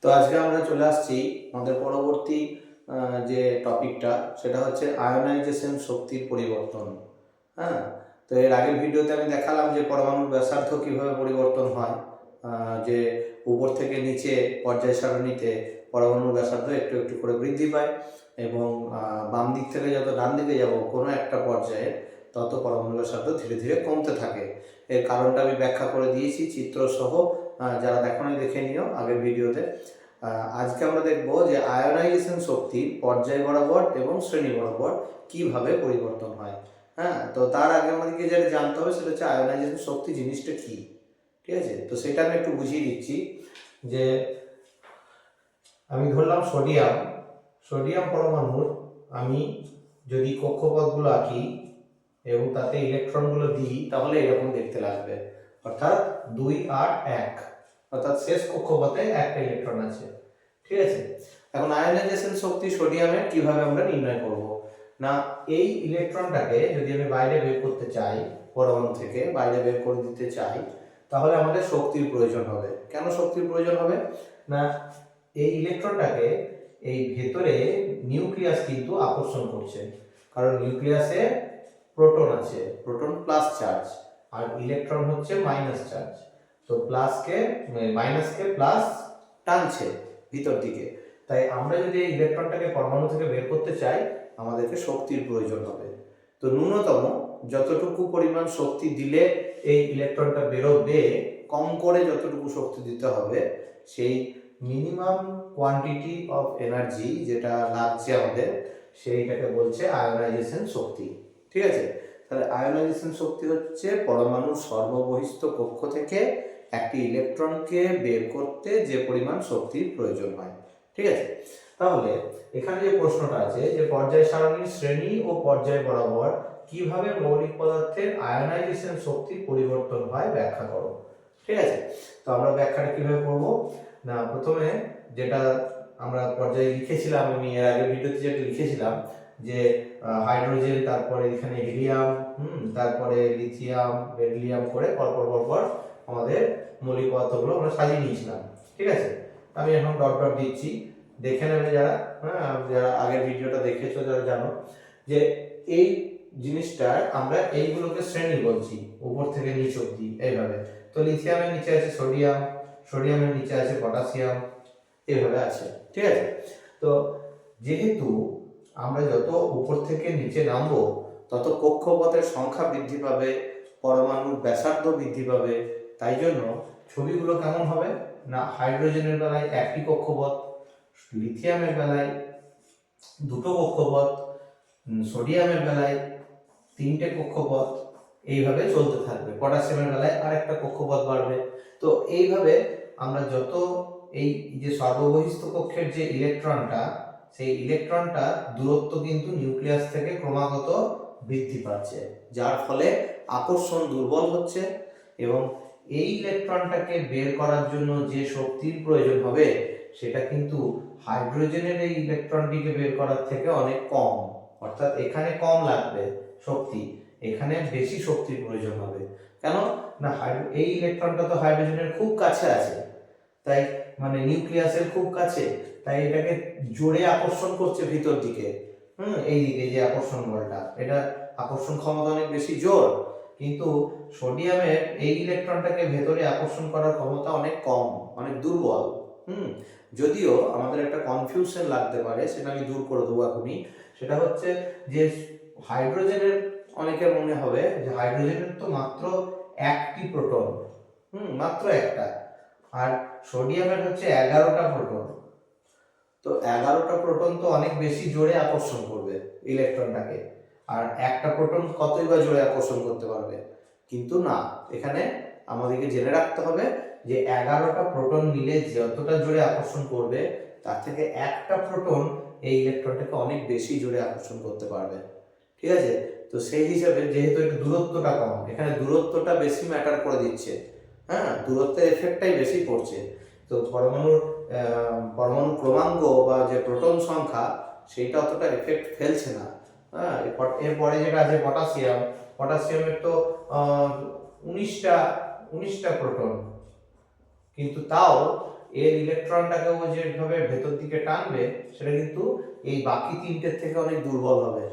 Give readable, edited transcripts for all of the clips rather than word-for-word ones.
তো আজকে আমরা চলে আসছি আমাদের পরবর্তী যে টপিকটা, সেটা হচ্ছে আয়নাইজেশন শক্তির পরিবর্তন। হ্যাঁ, তো এর আগের ভিডিওতে আমি দেখালাম যে পরমাণুর ব্যাসার্ধ কীভাবে পরিবর্তন হয়, যে উপর থেকে নিচে পর্যায় সারণীতে পরমাণুর ব্যাসার্ধ একটু একটু করে বৃদ্ধি পায় এবং বাম দিক থেকে যত ডান দিকে যাব কোনো একটা পর্যায়ে তত পরমাণুর ব্যাসার্ধ ধীরে ধীরে কমতে থাকে। এর কারণটা আমি ব্যাখ্যা করে দিয়েছি চিত্রসহ, যারা দেখোনি দেখে নিও আগের ভিডিওতে। আজকে আমরা দেখব যে আয়নাইজেশন শক্তি পর্যায় বরাবর এবং শ্রেণী বরাবর কিভাবে পরিবর্তন হয়। হ্যাঁ, তো তার আগে আমাদেরকে যেটা জানতে হবে সেটা হচ্ছে আয়নাইজেশন শক্তি জিনিসটা কি। ঠিক আছে, তো সেটা আমি একটু বুঝিয়ে দিচ্ছি। যে আমি ধরলাম সোডিয়াম পরমাণুর আমি যদি কক্ষপথগুলো আঁকি এবং তাতে ইলেকট্রনগুলো দিই তাহলে এরকম দেখতে লাগবে, অর্থাৎ 2, 8, 1, অর্থাৎ শেষ কক্ষপথে একটা ইলেকট্রন আছে। ঠিক আছে, এখন আয়নাইজেশন শক্তি সোডিয়ামের কিভাবে আমরা নির্ণয় করব না, এই ইলেকট্রনটাকে যদি আমি বাইরে বের করতে চাই, পরমাণু থেকে বাইরে বের করে দিতে চাই, তাহলে আমাদের শক্তির প্রয়োজন হবে। কেন শক্তির প্রয়োজন হবে না, এই ইলেকট্রনটাকে এই ভেতরে নিউক্লিয়াস কিন্তু আকর্ষণ করছে, কারণ নিউক্লিয়াসে প্রোটন আছে, প্রোটন প্লাস চার্জ আর ইলেকট্রন হচ্ছে মাইনাস চার্জ। তো মাইনাসকে প্লাস টানছে ভিতর দিকে। তাই আমরা যদি এই ইলেকট্রনটাকে পরমাণু থেকে বের করতে চাই আমাদেরকে শক্তির প্রয়োজন হবে। তো ন্যূনতম যতটুকু পরিমাণ শক্তি দিলে এই ইলেকট্রনটা বেরোবে, কম করে যতটুকু শক্তি দিতে হবে, সেই মিনিমাম কোয়ান্টিটি অফ এনার্জি যেটা লাগছে আমাদের, সেইটাকে বলছে আয়নাইজেশন শক্তি। ঠিক আছে, তাহলে আয়নাইজেশন শক্তি হচ্ছে পরমাণুর সর্ববহিস্থ কক্ষ থেকে একটি ইলেকট্রনকে বের করতে যে পরিমাণ শক্তির প্রয়োজন হয়। ঠিক আছে, তাহলে এখানে যে প্রশ্নটা আছে যে পর্যায় সারণীর শ্রেণী ও পর্যায় বরাবর কিভাবে মৌলিক পদার্থের আয়নাইজেশন শক্তির পরিবর্তন হয় ব্যাখ্যা করো। ঠিক আছে, তো আমরা ব্যাখ্যাটা কিভাবে করব না, প্রথমে যেটা আমরা পর্যায়ে লিখেছিলাম, আমি এর আগের ভিডিওতে যেটা লিখেছিলাম যে হাইড্রোজেন, তারপরে এখানে হিলিয়াম, তারপরে লিথিয়াম, বেরিলিয়াম করে পরপর আমাদের মৌলিক পদার্থগুলো আমরা সাজিয়ে নিয়েছিলাম। ঠিক আছে, আমি এখন ডট ডট দিচ্ছি, দেখে নেবে যারা, যারা আগের ভিডিওটা দেখেছো যারা জানো যে এই জিনিসটা আমরা এইগুলোকে শ্রেণী বলছি, উপর থেকে নিচ অবধি এইভাবে। তো লিথিয়ামের নিচে আছে সোডিয়াম, সোডিয়ামের নিচে আছে পটাশিয়াম, এইভাবে আছে। ঠিক আছে, তো যেহেতু আমরা যত উপর থেকে নিচে নামবো তত কক্ষপথের সংখ্যা বৃদ্ধি পাবে, পরমাণুর ব্যাসার্ধ বৃদ্ধি পাবে, তাই জন্য ছবিগুলো কেমন হবে না, হাইড্রোজেনের বেলায় একটি কক্ষপথ, লিথিয়ামের বেলায় দুটো কক্ষপথ, সোডিয়ামের বেলায় তিনটে কক্ষপথ, এইভাবে চলতে থাকবে। পটাশিয়ামের বেলায় আরেকটা কক্ষপথ বাড়বে। তো এইভাবে আমরা যত এই যে সর্ববহিস্থ কক্ষের যে ইলেকট্রনটা, সেই ইলেকট্রনটা দূরত্ব কিন্তু নিউক্লিয়াস থেকে ক্রমাগত বৃদ্ধি পাচ্ছে, যার ফলে আকর্ষণ দুর্বল হচ্ছে এবং এই ইলেকট্রনটাকে বের করার জন্য যে শক্তির প্রয়োজন হবে সেটা কিন্তু হাইড্রোজেনের এই ইলেকট্রনটিকে বের করার থেকে অনেক কম, অর্থাৎ এখানে কম লাগবে শক্তি, এখানে বেশি শক্তির প্রয়োজন হবে। কেন না, এই ইলেকট্রনটা তো হাইড্রোজেনের খুব কাছে আছে, তাই মানে নিউক্লিয়াসের খুব কাছে, তাই এটাকে জোরে আকর্ষণ করছে ভিতর দিকে। এই দিকে যে আকর্ষণ বলটা, এটা আকর্ষণ ক্ষমতা অনেক বেশি জোর, কিন্তু সোডিয়ামের এই ইলেকট্রনটাকে ভেতরে আকর্ষণ করার ক্ষমতা অনেক কম, অনেক দুর্বল। যদিও আমাদের একটা কনফিউশন লাগতে পারে, সেটা আমি দূর করে দেবো এখনই। সেটা হচ্ছে যে হাইড্রোজেনের, অনেকের মনে হবে যে হাইড্রোজেনের তো মাত্র একটি প্রোটন, মাত্র একটা, আর সোডিয়ামের হচ্ছে 11টা প্রোটন। তো 11টা প্রোটন তো অনেক বেশি জোরে আকর্ষণ করবে ইলেকট্রনটাকে, আর একটা প্রোটন কতই বা জোরে আকর্ষণ করতে পারবে। কিন্তু না, এখানে আমাদেরকে জেনে রাখতে হবে যে 11টা প্রোটন মিলে যতটা জোরে আকর্ষণ করবে তার থেকে একটা প্রোটন এই ইলেকট্রনটাকে অনেক বেশি জোরে আকর্ষণ করতে পারবে। ঠিক আছে, তো সেই হিসাবে যেহেতু একটু দূরত্বটা কম, এখানে দূরত্বটা বেশি ম্যাটার করে দিচ্ছে। দূরত্বের এফেক্টটাই বেশি পড়ছে। তো পরমাণু ক্রমাঙ্ক বা যে প্রোটন সংখ্যা সেইটা অতটা এফেক্ট ফেলছে না। এরপরে যেটা আছে পটাশিয়ামের তো 19টা প্রোটন, কিন্তু তাও এর ইলেকট্রনটাকে ও যেভাবে ভেতর দিকে টানবে সেটা কিন্তু এই বাকি তিনটের থেকে অনেক দুর্বল হবে।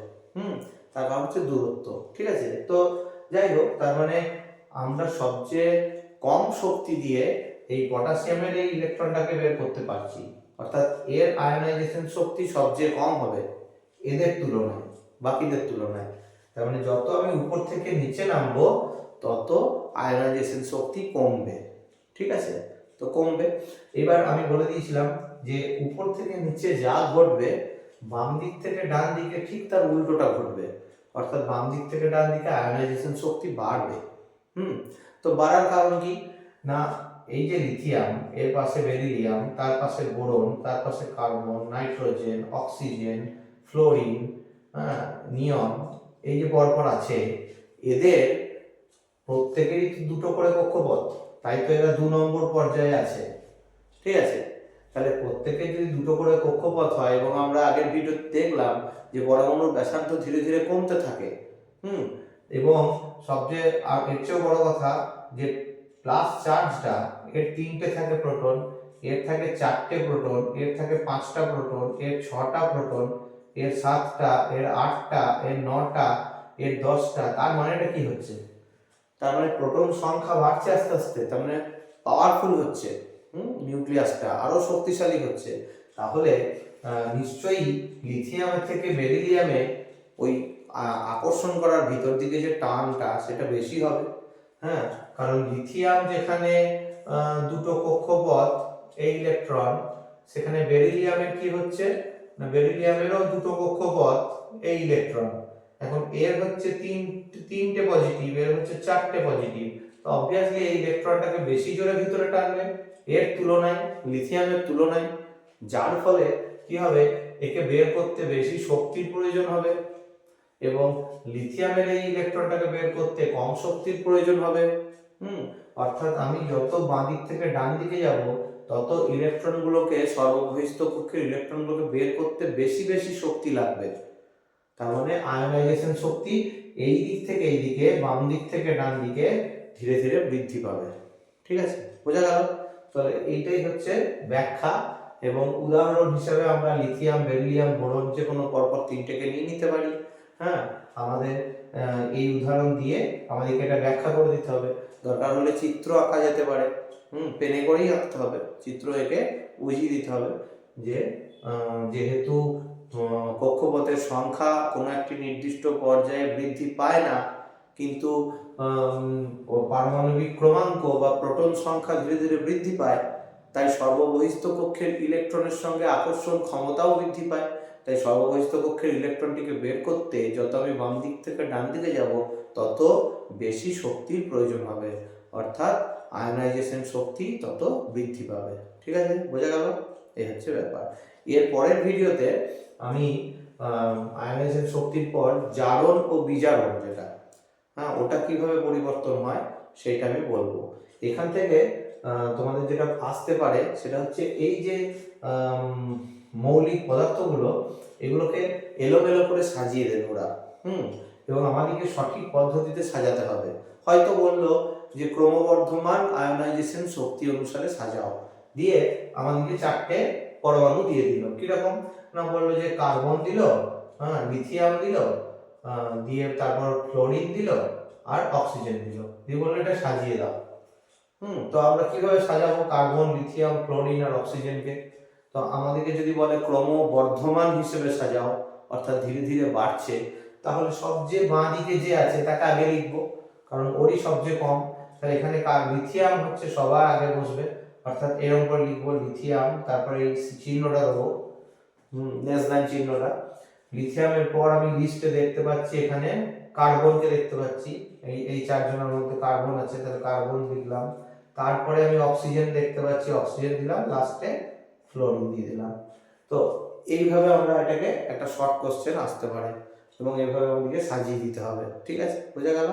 তার কারণ হচ্ছে দূরত্ব। ঠিক আছে, তো যাই হোক, তার মানে আমরা সবচেয়ে কম শক্তি দিয়ে এই পটাশিয়ামের এই ইলেকট্রনটাকে বের করতে পারছি, অর্থাৎ এর আয়নাইজেশন শক্তি সবচেয়ে কম হবে এদের তুলনায়, বাকিদের তুলনায়। তার মানে যত আমি উপর থেকে নিচে নামবো তত আয়নাইজেশন শক্তি কমবে। ঠিক আছে, তো কমবে। এবার আমি বলে দিয়েছিলাম যে উপর থেকে নিচে যা ঘটবে বাম দিক থেকে ডান দিকে ঠিক তার উল্টোটা ঘটবে, অর্থাৎ বাম দিক থেকে ডান দিকে আয়নাইজেশন শক্তি বাড়বে। তো বাড়ার কারণ কি না, এই যে লিথিয়াম, এর পাশে বেরিলিয়াম, তার পাশে বোরন, তার পাশে কার্বন, নাইট্রোজেন, অক্সিজেন, ফ্লোরিন, নিয়ন, এই যে পরপর আছে, এদের প্রত্যেকেরই দুটো করে কক্ষপথ, তাই তো এরা 2 নম্বর পর্যায়ে আছে। ঠিক আছে, তাহলে প্রত্যেকের যদি দুটো করে কক্ষপথ হয়, এবং আমরা আগের ভিডিওতে দেখলাম যে পরমাণুর ব্যাসার্ধ ধীরে ধীরে কমতে থাকে, এবং সবচেয়ে এর চেয়েও বড় কথা যে প্লাস চার্জটা, এর 3টে থাকে প্রোটন, এর থাকে 4টে প্রোটন, এর থাকে 5টা প্রোটন, এর 6টা প্রোটন, এর 7টা, এর 8টা, এর 9টা, এর 10টা। তার মানেটা কি হচ্ছে? তার মানে প্রোটন সংখ্যা বাড়ছে আস্তে আস্তে, তার মানে পাওয়ারফুল হচ্ছে, নিউক্লিয়াসটা আরো শক্তিশালী হচ্ছে। তাহলে নিশ্চয়ই লিথিয়ামের থেকে বেরিলিয়ামে ওই আকর্ষণ করার ভিতর দিকে যে টানটা সেটা বেশি হবে। কারণ লিথিয়াম যেখানে দুটো কক্ষপথ এই ইলেকট্রন, সেখানে বেরিলিয়ামের কি হচ্ছে না, বেরিলিয়ামেরও দুটো কক্ষপথ এই ইলেকট্রন। এখন এর হচ্ছে তিনটে পজিটিভ, এর হচ্ছে 4টে পজিটিভ, তো অবভিয়াসলি এই ইলেকট্রনটাকে বেশি জোরে ভিতরে টানবে এর তুলনায়, লিথিয়ামের তুলনায়, যার ফলে কি হবে, একে বের করতে বেশি শক্তির প্রয়োজন হবে, এবং লিথিয়ামের এই ইলেকট্রনটাকে বের করতে কম শক্তির প্রয়োজন হবে। অর্থাৎ আমি যত বাঁ দিক থেকে ডান দিকে যাব তত ইলেকট্রনগুলোকে, সর্ববহিস্থ কক্ষের ইলেকট্রনগুলোকে বের করতে বেশি বেশি শক্তি লাগবে। তার মানে আয়নাইজেশন শক্তি এই দিক থেকে এই দিকে, বাম দিক থেকে ডান দিকে ধীরে ধীরে বৃদ্ধি পাবে। ঠিক আছে, বোঝা গেল? তাহলে এইটাই হচ্ছে ব্যাখ্যা, এবং উদাহরণ হিসেবে আমরা লিথিয়াম, বেরিলিয়াম, বোরন যে কোনো পরপর 3টেকে নিয়ে নিতে পারি। আমাদের এই উদাহরণ দিয়ে আমাদেরকে এটা ব্যাখ্যা করে দিতে হবে। দরকার হলে চিত্র আঁকা যেতে পারে, পেনে করেই আঁকতে হবে, চিত্র এঁকে বুঝিয়ে দিতে হবে যে যেহেতু কক্ষপথের সংখ্যা কোনো একটি নির্দিষ্ট পর্যায়ে বৃদ্ধি পায় না, কিন্তু পারমাণবিক ক্রমাঙ্ক বা প্রোটন সংখ্যা ধীরে ধীরে বৃদ্ধি পায়, তাই সর্ববহিস্থ কক্ষের ইলেকট্রনের সঙ্গে আকর্ষণ ক্ষমতাও বৃদ্ধি পায়। তাই সর্ববহিস্থ কক্ষের ইলেকট্রনটিকে বের করতে যত আমি বাম দিক থেকে ডান দিকে যাব তত বেশি শক্তির প্রয়োজন হবে, অর্থাৎ আয়নাইজেশন শক্তি তত বৃদ্ধি পাবে। ঠিক আছে, বোঝা গেল? এই হচ্ছে ব্যাপার। এর পরের ভিডিওতে আমি আয়নাইজেশন শক্তির পর জারণ ও বিজারণ, যেটা ওটা কিভাবে পরিবর্তন হয় সেটা আমি বলবো। এখান থেকে তোমাদের যেটা আসতে পারে সেটা হচ্ছে এই যে মৌলিক পদার্থগুলো, এগুলোকে এলোমেলো করে সাজিয়ে দেবে ওরা, এবং আমাদেরকে সঠিক পদ্ধতিতে সাজাতে হবে। হয়তো বললো যে ক্রমবর্ধমান আয়নাইজেশন শক্তি অনুসারে সাজাও, দিয়ে আমাদেরকে 4টে পরমাণু দিয়ে দিল। কিরকম না, বললো যে কার্বন দিল, লিথিয়াম দিল, দিয়ে তারপর ফ্লোরিন দিল, আর অক্সিজেন দিল, দিয়ে বললো এটা সাজিয়ে দাও। তো আমরা কিভাবে সাজাবো কার্বন, লিথিয়াম, ফ্লোরিন আর অক্সিজেনকে? তো আমাদেরকে যদি বলে ক্রমবর্ধমান হিসেবে সাজাও, অর্থাৎ ধীরে ধীরে বাড়ছে, তাহলে সবচেয়ে বাঁ দিকে যে আছে তাকে আগে লিখবো, কারণ ওরই সবচেয়ে কম। তাহলে এখানে লিথিয়াম হচ্ছে সবার আগে বসবে, অর্থাৎ এরকম করে লিখবো লিথিয়াম, তারপরে এই চিহ্নটা দেবো, নেসলাইন চিহ্নটা। লিথিয়ামের পর আমি লিস্টে দেখতে পাচ্ছি এখানে কার্বনকে দেখতে পাচ্ছি, এই 4 জনের মধ্যে কার্বন আছে, তাহলে কার্বন লিখলাম। তারপরে আমি অক্সিজেন দেখতে পাচ্ছি, অক্সিজেন দিলাম, লাস্টে ফ্লোরিন দিয়ে দিলাম। তো এইভাবে আমরা এটাকে একটা শর্ট কোশ্চেন আসতে পারে, এবং এইভাবে আমাদেরকে সাজিয়ে দিতে হবে। ঠিক আছে, বোঝা গেল?